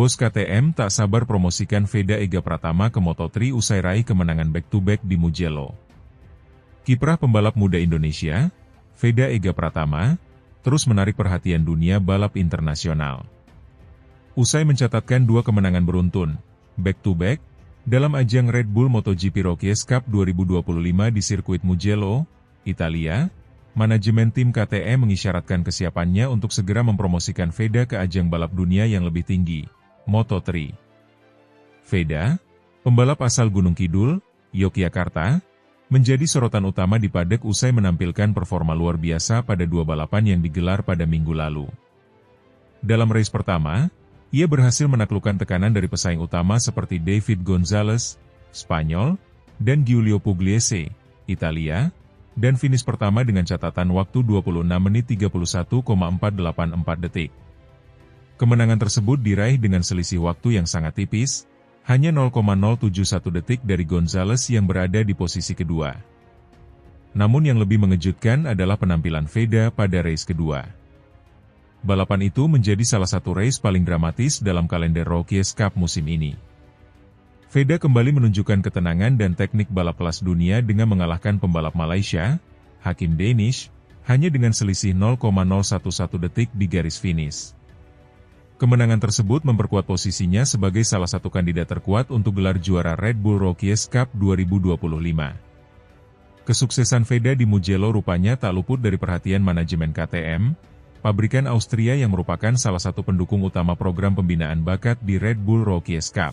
Bos KTM tak sabar promosikan Veda Ega Pratama ke Moto3 usai raih kemenangan back-to-back di Mugello. Kiprah pembalap muda Indonesia, Veda Ega Pratama, terus menarik perhatian dunia balap internasional. Usai mencatatkan 2 kemenangan beruntun, back-to-back, dalam ajang Red Bull MotoGP Rookies Cup 2025 di sirkuit Mugello, Italia, manajemen tim KTM mengisyaratkan kesiapannya untuk segera mempromosikan Veda ke ajang balap dunia yang lebih tinggi, Moto3. Veda, pembalap asal Gunung Kidul, Yogyakarta, menjadi sorotan utama di paddock usai menampilkan performa luar biasa pada 2 balapan yang digelar pada minggu lalu. Dalam race pertama, ia berhasil menaklukkan tekanan dari pesaing utama seperti David Gonzalez, Spanyol, dan Giulio Pugliese, Italia, dan finish pertama dengan catatan waktu 26 menit 31,484 detik. Kemenangan tersebut diraih dengan selisih waktu yang sangat tipis, hanya 0,071 detik dari Gonzalez yang berada di posisi kedua. Namun yang lebih mengejutkan adalah penampilan Veda pada race kedua. Balapan itu menjadi salah satu race paling dramatis dalam kalender Rookies Cup musim ini. Veda kembali menunjukkan ketenangan dan teknik balap kelas dunia dengan mengalahkan pembalap Malaysia, Hakim Danish, hanya dengan selisih 0,011 detik di garis finish. Kemenangan tersebut memperkuat posisinya sebagai salah satu kandidat terkuat untuk gelar juara Red Bull Rookies Cup 2025. Kesuksesan Veda di Mugello rupanya tak luput dari perhatian manajemen KTM, pabrikan Austria yang merupakan salah satu pendukung utama program pembinaan bakat di Red Bull Rookies Cup.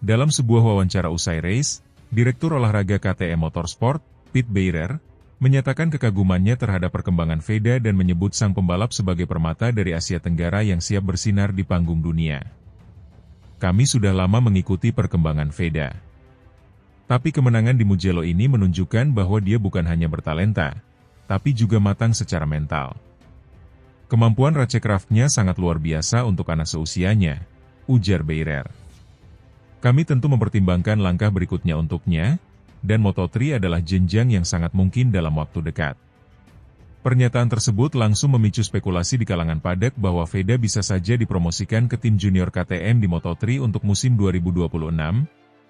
Dalam sebuah wawancara usai race, Direktur Olahraga KTM Motorsport, Pete Beirer, menyatakan kekagumannya terhadap perkembangan Veda dan menyebut sang pembalap sebagai permata dari Asia Tenggara yang siap bersinar di panggung dunia. Kami sudah lama mengikuti perkembangan Veda. Tapi kemenangan di Mugello ini menunjukkan bahwa dia bukan hanya bertalenta, tapi juga matang secara mental. Kemampuan Racecraft-nya sangat luar biasa untuk anak seusianya, ujar Beirer. Kami tentu mempertimbangkan langkah berikutnya untuknya, dan Moto3 adalah jenjang yang sangat mungkin dalam waktu dekat. Pernyataan tersebut langsung memicu spekulasi di kalangan paddock bahwa Veda bisa saja dipromosikan ke tim junior KTM di Moto3 untuk musim 2026,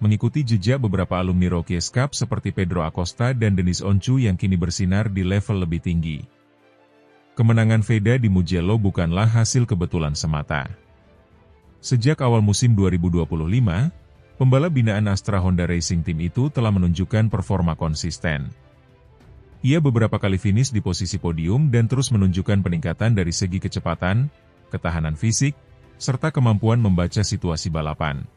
mengikuti jejak beberapa alumni Rookies Cup seperti Pedro Acosta dan Denis Oncu yang kini bersinar di level lebih tinggi. Kemenangan Veda di Mugello bukanlah hasil kebetulan semata. Sejak awal musim 2025, pembalap binaan Astra Honda Racing Team itu telah menunjukkan performa konsisten. Ia beberapa kali finish di posisi podium dan terus menunjukkan peningkatan dari segi kecepatan, ketahanan fisik, serta kemampuan membaca situasi balapan.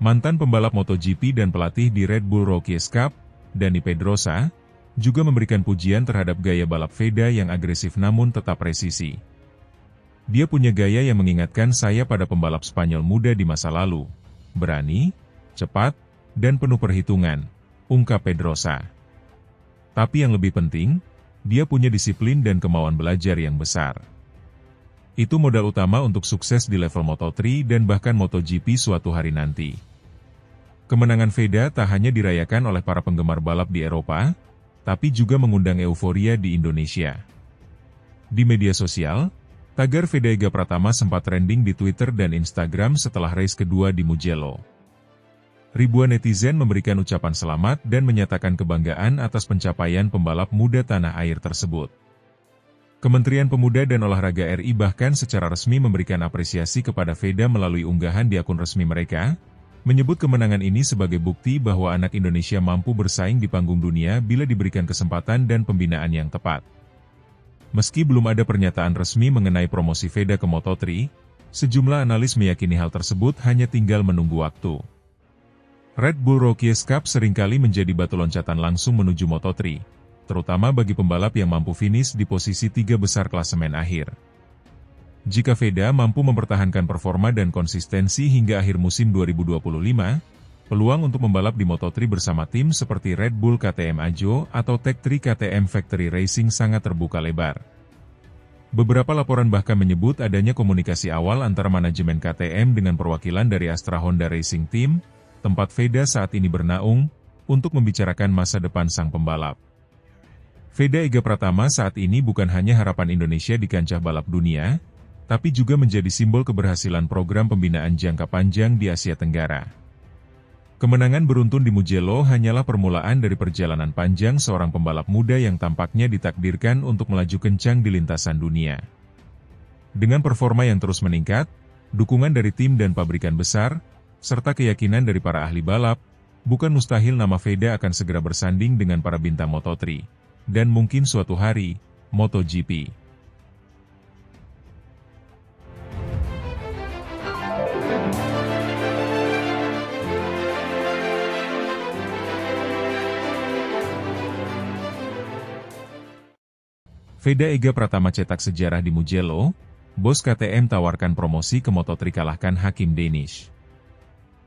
Mantan pembalap MotoGP dan pelatih di Red Bull Rookies Cup, Dani Pedrosa, juga memberikan pujian terhadap gaya balap Veda yang agresif namun tetap presisi. Dia punya gaya yang mengingatkan saya pada pembalap Spanyol muda di masa lalu. Berani, cepat, dan penuh perhitungan, ungkap Pedrosa. Tapi yang lebih penting, dia punya disiplin dan kemauan belajar yang besar. Itu modal utama untuk sukses di level Moto3 dan bahkan MotoGP suatu hari nanti. Kemenangan Veda tak hanya dirayakan oleh para penggemar balap di Eropa, tapi juga mengundang euforia di Indonesia. Di media sosial, tagar Veda Ega Pratama sempat trending di Twitter dan Instagram setelah race kedua di Mugello. Ribuan netizen memberikan ucapan selamat dan menyatakan kebanggaan atas pencapaian pembalap muda tanah air tersebut. Kementerian Pemuda dan Olahraga RI bahkan secara resmi memberikan apresiasi kepada Veda melalui unggahan di akun resmi mereka, menyebut kemenangan ini sebagai bukti bahwa anak Indonesia mampu bersaing di panggung dunia bila diberikan kesempatan dan pembinaan yang tepat. Meski belum ada pernyataan resmi mengenai promosi Veda ke Moto3, sejumlah analis meyakini hal tersebut hanya tinggal menunggu waktu. Red Bull Rookies Cup seringkali menjadi batu loncatan langsung menuju Moto3, terutama bagi pembalap yang mampu finish di posisi 3 besar klasemen akhir. Jika Veda mampu mempertahankan performa dan konsistensi hingga akhir musim 2025, peluang untuk membalap di Moto3 bersama tim seperti Red Bull KTM Ajo atau Tech3 KTM Factory Racing sangat terbuka lebar. Beberapa laporan bahkan menyebut adanya komunikasi awal antara manajemen KTM dengan perwakilan dari Astra Honda Racing Team, tempat Veda saat ini bernaung, untuk membicarakan masa depan sang pembalap. Veda Ega Pratama saat ini bukan hanya harapan Indonesia di kancah balap dunia, tapi juga menjadi simbol keberhasilan program pembinaan jangka panjang di Asia Tenggara. Kemenangan beruntun di Mugello hanyalah permulaan dari perjalanan panjang seorang pembalap muda yang tampaknya ditakdirkan untuk melaju kencang di lintasan dunia. Dengan performa yang terus meningkat, dukungan dari tim dan pabrikan besar, serta keyakinan dari para ahli balap, bukan mustahil nama Veda akan segera bersanding dengan para bintang Moto3, dan mungkin suatu hari, MotoGP. Veda Ega Pratama cetak sejarah di Mugello, bos KTM tawarkan promosi ke Moto3 kalahkan Hakim Danish.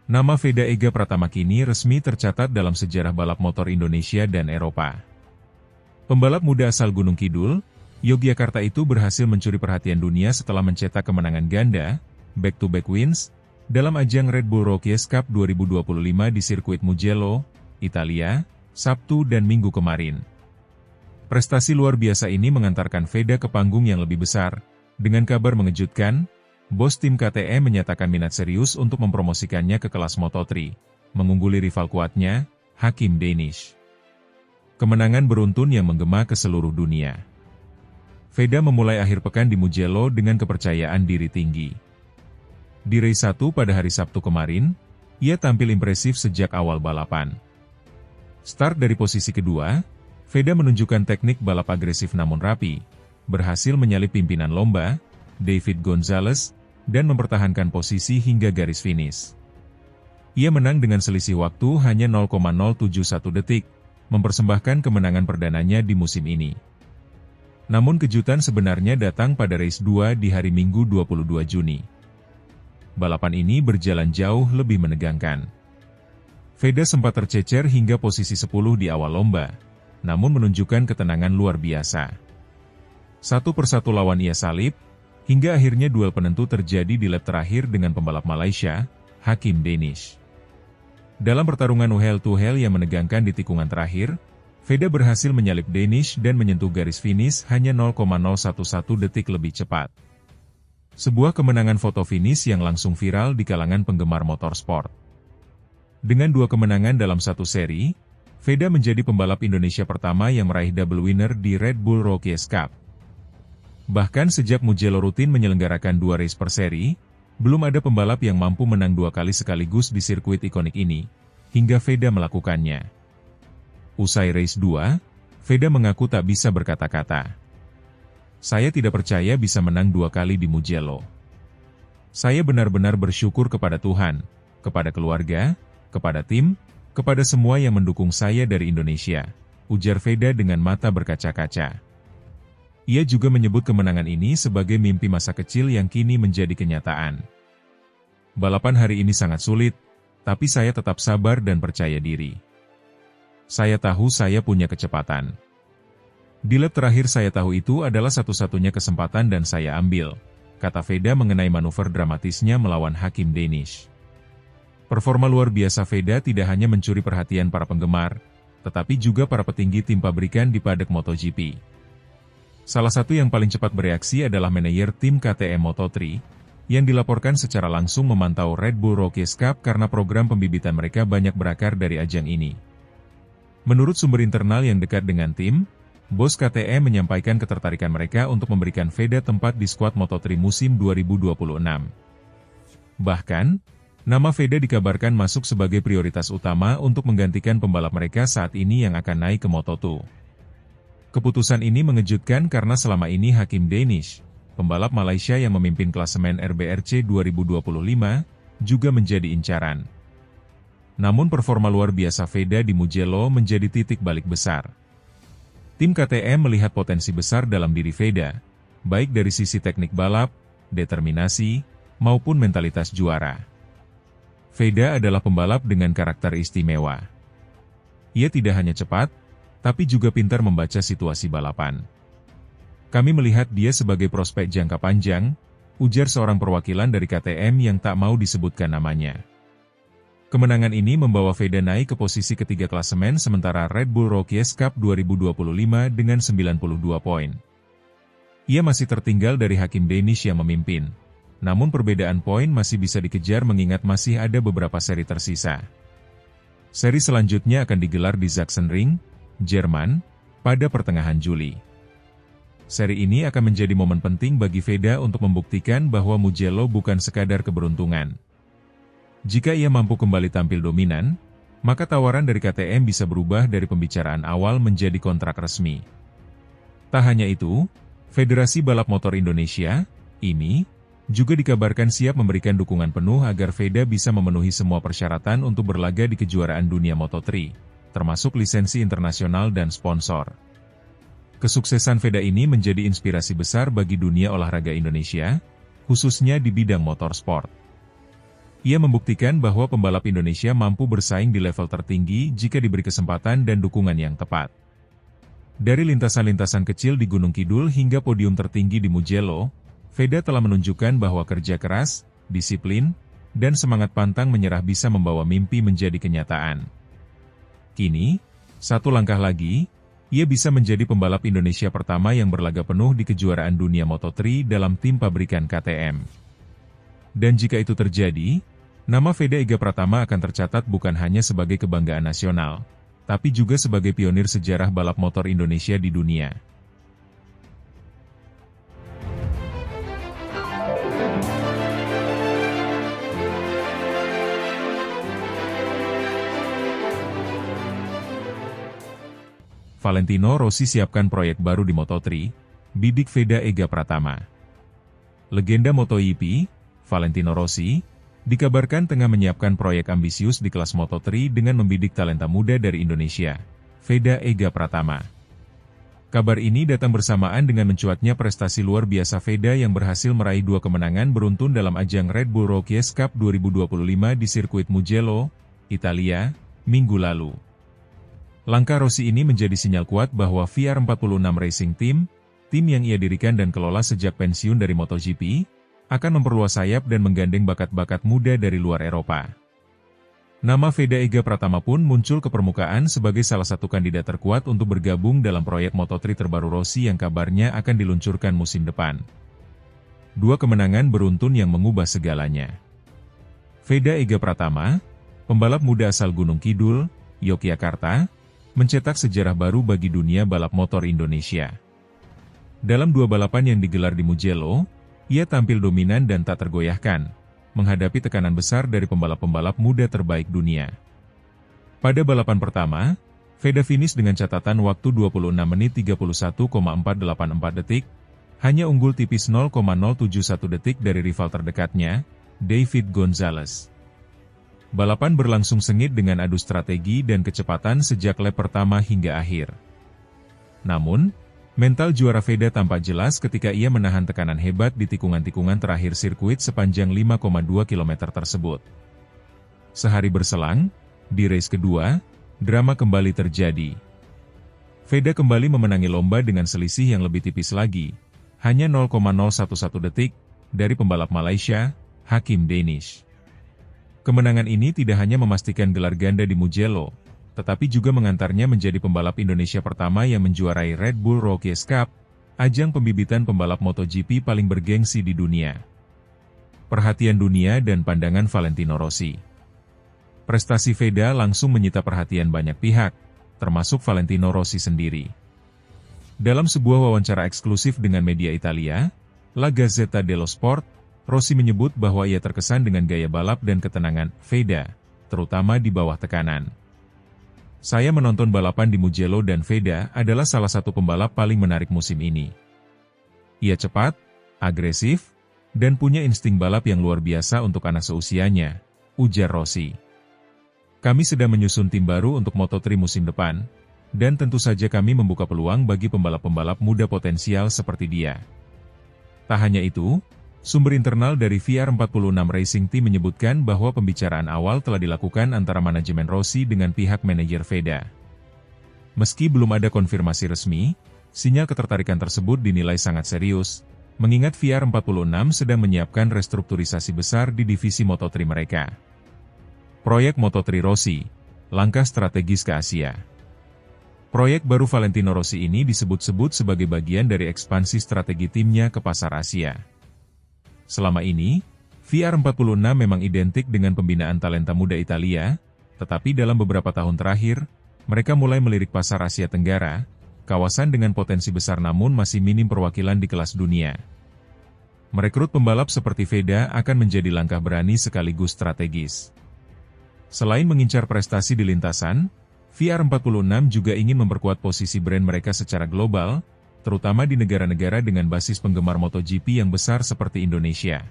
Nama Veda Ega Pratama kini resmi tercatat dalam sejarah balap motor Indonesia dan Eropa. Pembalap muda asal Gunung Kidul, Yogyakarta itu berhasil mencuri perhatian dunia setelah mencetak kemenangan ganda, back-to-back wins, dalam ajang Red Bull Rookies Cup 2025 di sirkuit Mugello, Italia, Sabtu dan Minggu kemarin. Prestasi luar biasa ini mengantarkan Veda ke panggung yang lebih besar. Dengan kabar mengejutkan, bos tim KTM menyatakan minat serius untuk mempromosikannya ke kelas Moto3, mengungguli rival kuatnya, Hakim Danish. Kemenangan beruntun yang menggema ke seluruh dunia. Veda memulai akhir pekan di Mugello dengan kepercayaan diri tinggi. Di race 1 pada hari Sabtu kemarin, ia tampil impresif sejak awal balapan. Start dari posisi kedua, Veda menunjukkan teknik balap agresif namun rapi, berhasil menyalip pimpinan lomba, David Gonzalez, dan mempertahankan posisi hingga garis finish. Ia menang dengan selisih waktu hanya 0,071 detik, mempersembahkan kemenangan perdananya di musim ini. Namun kejutan sebenarnya datang pada race 2 di hari Minggu 22 Juni. Balapan ini berjalan jauh lebih menegangkan. Veda sempat tercecer hingga posisi 10 di awal lomba, namun menunjukkan ketenangan luar biasa. Satu persatu lawan ia salip, hingga akhirnya duel penentu terjadi di lap terakhir dengan pembalap Malaysia, Hakim Danish. Dalam pertarungan head-to-head yang menegangkan di tikungan terakhir, Veda berhasil menyalip Danish dan menyentuh garis finish hanya 0,011 detik lebih cepat. Sebuah kemenangan foto finish yang langsung viral di kalangan penggemar motorsport. Dengan 2 kemenangan dalam satu seri, Veda menjadi pembalap Indonesia pertama yang meraih double winner di Red Bull Rookies Cup. Bahkan sejak Mugello rutin menyelenggarakan 2 race per seri, belum ada pembalap yang mampu menang 2 kali sekaligus di sirkuit ikonik ini, hingga Veda melakukannya. Usai race 2, Veda mengaku tak bisa berkata-kata. Saya tidak percaya bisa menang 2 kali di Mugello. Saya benar-benar bersyukur kepada Tuhan, kepada keluarga, kepada tim, kepada semua yang mendukung saya dari Indonesia, ujar Veda dengan mata berkaca-kaca. Ia juga menyebut kemenangan ini sebagai mimpi masa kecil yang kini menjadi kenyataan. Balapan hari ini sangat sulit, tapi saya tetap sabar dan percaya diri. Saya tahu saya punya kecepatan. Di lap terakhir saya tahu itu adalah satu-satunya kesempatan dan saya ambil, kata Veda mengenai manuver dramatisnya melawan Hakim Danish. Performa luar biasa Veda tidak hanya mencuri perhatian para penggemar, tetapi juga para petinggi tim pabrikan di paddock MotoGP. Salah satu yang paling cepat bereaksi adalah manajer tim KTM Moto3, yang dilaporkan secara langsung memantau Red Bull Rookies Cup karena program pembibitan mereka banyak berakar dari ajang ini. Menurut sumber internal yang dekat dengan tim, bos KTM menyampaikan ketertarikan mereka untuk memberikan Veda tempat di skuad Moto3 musim 2026. Bahkan, nama Veda dikabarkan masuk sebagai prioritas utama untuk menggantikan pembalap mereka saat ini yang akan naik ke Moto2. Keputusan ini mengejutkan karena selama ini Hakim Danish, pembalap Malaysia yang memimpin klasemen RBRC 2025, juga menjadi incaran. Namun performa luar biasa Veda di Mugello menjadi titik balik besar. Tim KTM melihat potensi besar dalam diri Veda, baik dari sisi teknik balap, determinasi, maupun mentalitas juara. Veda adalah pembalap dengan karakter istimewa. Ia tidak hanya cepat, tapi juga pintar membaca situasi balapan. Kami melihat dia sebagai prospek jangka panjang, ujar seorang perwakilan dari KTM yang tak mau disebutkan namanya. Kemenangan ini membawa Veda naik ke posisi ketiga klasemen sementara Red Bull Rookies Cup 2025 dengan 92 poin. Ia masih tertinggal dari Hakim Danish yang memimpin. Namun perbedaan poin masih bisa dikejar mengingat masih ada beberapa seri tersisa. Seri selanjutnya akan digelar di Sachsenring, Jerman, pada pertengahan Juli. Seri ini akan menjadi momen penting bagi Veda untuk membuktikan bahwa Mugello bukan sekadar keberuntungan. Jika ia mampu kembali tampil dominan, maka tawaran dari KTM bisa berubah dari pembicaraan awal menjadi kontrak resmi. Tak hanya itu, Federasi Balap Motor Indonesia, IMI, juga dikabarkan siap memberikan dukungan penuh agar Veda bisa memenuhi semua persyaratan untuk berlaga di kejuaraan dunia Moto3, termasuk lisensi internasional dan sponsor. Kesuksesan Veda ini menjadi inspirasi besar bagi dunia olahraga Indonesia, khususnya di bidang motorsport. Ia membuktikan bahwa pembalap Indonesia mampu bersaing di level tertinggi jika diberi kesempatan dan dukungan yang tepat. Dari lintasan-lintasan kecil di Gunung Kidul hingga podium tertinggi di Mugello, Veda telah menunjukkan bahwa kerja keras, disiplin, dan semangat pantang menyerah bisa membawa mimpi menjadi kenyataan. Kini, satu langkah lagi, ia bisa menjadi pembalap Indonesia pertama yang berlaga penuh di kejuaraan dunia Moto3 dalam tim pabrikan KTM. Dan jika itu terjadi, nama Veda Ega Pratama akan tercatat bukan hanya sebagai kebanggaan nasional, tapi juga sebagai pionir sejarah balap motor Indonesia di dunia. Valentino Rossi siapkan proyek baru di Moto3, bidik Veda Ega Pratama. Legenda MotoGP, Valentino Rossi, dikabarkan tengah menyiapkan proyek ambisius di kelas Moto3 dengan membidik talenta muda dari Indonesia, Veda Ega Pratama. Kabar ini datang bersamaan dengan mencuatnya prestasi luar biasa Veda yang berhasil meraih 2 kemenangan beruntun dalam ajang Red Bull Rookies Cup 2025 di sirkuit Mugello, Italia, minggu lalu. Langkah Rossi ini menjadi sinyal kuat bahwa VR46 Racing Team, tim yang ia dirikan dan kelola sejak pensiun dari MotoGP, akan memperluas sayap dan menggandeng bakat-bakat muda dari luar Eropa. Nama Veda Ega Pratama pun muncul ke permukaan sebagai salah satu kandidat terkuat untuk bergabung dalam proyek Moto3 terbaru Rossi yang kabarnya akan diluncurkan musim depan. 2 kemenangan beruntun yang mengubah segalanya. Veda Ega Pratama, pembalap muda asal Gunung Kidul, Yogyakarta, mencetak sejarah baru bagi dunia balap motor Indonesia. Dalam 2 balapan yang digelar di Mugello, ia tampil dominan dan tak tergoyahkan, menghadapi tekanan besar dari pembalap-pembalap muda terbaik dunia. Pada balapan pertama, Veda finish dengan catatan waktu 26 menit 31,484 detik, hanya unggul tipis 0,071 detik dari rival terdekatnya, David Gonzalez. Balapan berlangsung sengit dengan adu strategi dan kecepatan sejak lap pertama hingga akhir. Namun, mental juara Veda tampak jelas ketika ia menahan tekanan hebat di tikungan-tikungan terakhir sirkuit sepanjang 5,2 km tersebut. Sehari berselang, di race kedua, drama kembali terjadi. Veda kembali memenangi lomba dengan selisih yang lebih tipis lagi, hanya 0,011 detik, dari pembalap Malaysia, Hakim Danish. Kemenangan ini tidak hanya memastikan gelar ganda di Mugello, tetapi juga mengantarnya menjadi pembalap Indonesia pertama yang menjuarai Red Bull Rookies Cup, ajang pembibitan pembalap MotoGP paling bergengsi di dunia. Perhatian dunia dan pandangan Valentino Rossi. Prestasi Veda langsung menyita perhatian banyak pihak, termasuk Valentino Rossi sendiri. Dalam sebuah wawancara eksklusif dengan media Italia, La Gazzetta dello Sport, Rossi menyebut bahwa ia terkesan dengan gaya balap dan ketenangan Veda, terutama di bawah tekanan. Saya menonton balapan di Mugello dan Veda adalah salah satu pembalap paling menarik musim ini. Ia cepat, agresif, dan punya insting balap yang luar biasa untuk anak seusianya, ujar Rossi. Kami sedang menyusun tim baru untuk Moto3 musim depan, dan tentu saja kami membuka peluang bagi pembalap-pembalap muda potensial seperti dia. Tak hanya itu, sumber internal dari VR46 Racing Team menyebutkan bahwa pembicaraan awal telah dilakukan antara manajemen Rossi dengan pihak manajer Veda. Meski belum ada konfirmasi resmi, sinyal ketertarikan tersebut dinilai sangat serius, mengingat VR46 sedang menyiapkan restrukturisasi besar di divisi Moto3 mereka. Proyek Moto3 Rossi, langkah strategis ke Asia. Proyek baru Valentino Rossi ini disebut-sebut sebagai bagian dari ekspansi strategi timnya ke pasar Asia. Selama ini, VR46 memang identik dengan pembinaan talenta muda Italia, tetapi dalam beberapa tahun terakhir, mereka mulai melirik pasar Asia Tenggara, kawasan dengan potensi besar namun masih minim perwakilan di kelas dunia. Merekrut pembalap seperti Veda akan menjadi langkah berani sekaligus strategis. Selain mengincar prestasi di lintasan, VR46 juga ingin memperkuat posisi brand mereka secara global, terutama di negara-negara dengan basis penggemar MotoGP yang besar seperti Indonesia.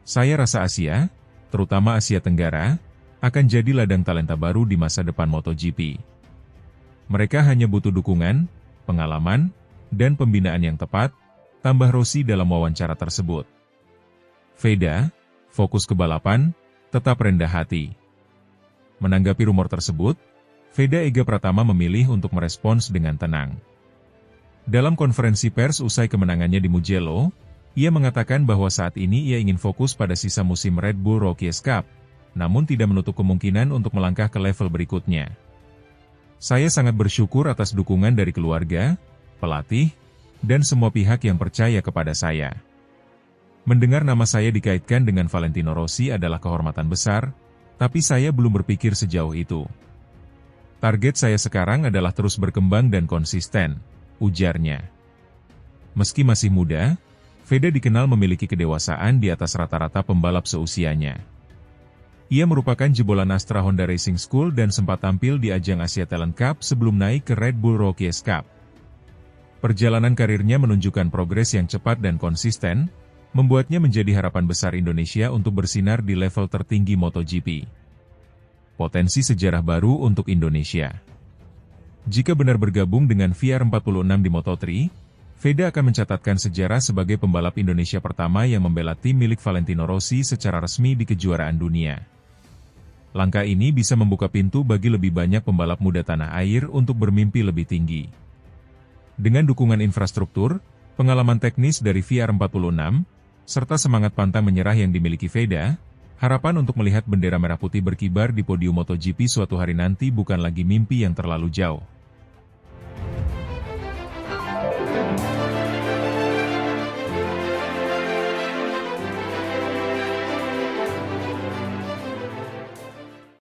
Saya rasa Asia, terutama Asia Tenggara, akan jadi ladang talenta baru di masa depan MotoGP. Mereka hanya butuh dukungan, pengalaman, dan pembinaan yang tepat, tambah Rossi dalam wawancara tersebut. Veda, fokus ke balapan, tetap rendah hati. Menanggapi rumor tersebut, Veda Ega Pratama memilih untuk merespons dengan tenang. Dalam konferensi pers usai kemenangannya di Mugello, ia mengatakan bahwa saat ini ia ingin fokus pada sisa musim Red Bull Rookies Cup, namun tidak menutup kemungkinan untuk melangkah ke level berikutnya. Saya sangat bersyukur atas dukungan dari keluarga, pelatih, dan semua pihak yang percaya kepada saya. Mendengar nama saya dikaitkan dengan Valentino Rossi adalah kehormatan besar, tapi saya belum berpikir sejauh itu. Target saya sekarang adalah terus berkembang dan konsisten, ujarnya. Meski masih muda, Veda dikenal memiliki kedewasaan di atas rata-rata pembalap seusianya. Ia merupakan jebolan Astra Honda Racing School dan sempat tampil di ajang Asia Talent Cup sebelum naik ke Red Bull Rookies Cup. Perjalanan karirnya menunjukkan progres yang cepat dan konsisten, membuatnya menjadi harapan besar Indonesia untuk bersinar di level tertinggi MotoGP. Potensi sejarah baru untuk Indonesia. Jika benar bergabung dengan VR46 di Moto3, Veda akan mencatatkan sejarah sebagai pembalap Indonesia pertama yang membela tim milik Valentino Rossi secara resmi di kejuaraan dunia. Langkah ini bisa membuka pintu bagi lebih banyak pembalap muda tanah air untuk bermimpi lebih tinggi. Dengan dukungan infrastruktur, pengalaman teknis dari VR46, serta semangat pantang menyerah yang dimiliki Veda, harapan untuk melihat bendera merah putih berkibar di podium MotoGP suatu hari nanti bukan lagi mimpi yang terlalu jauh.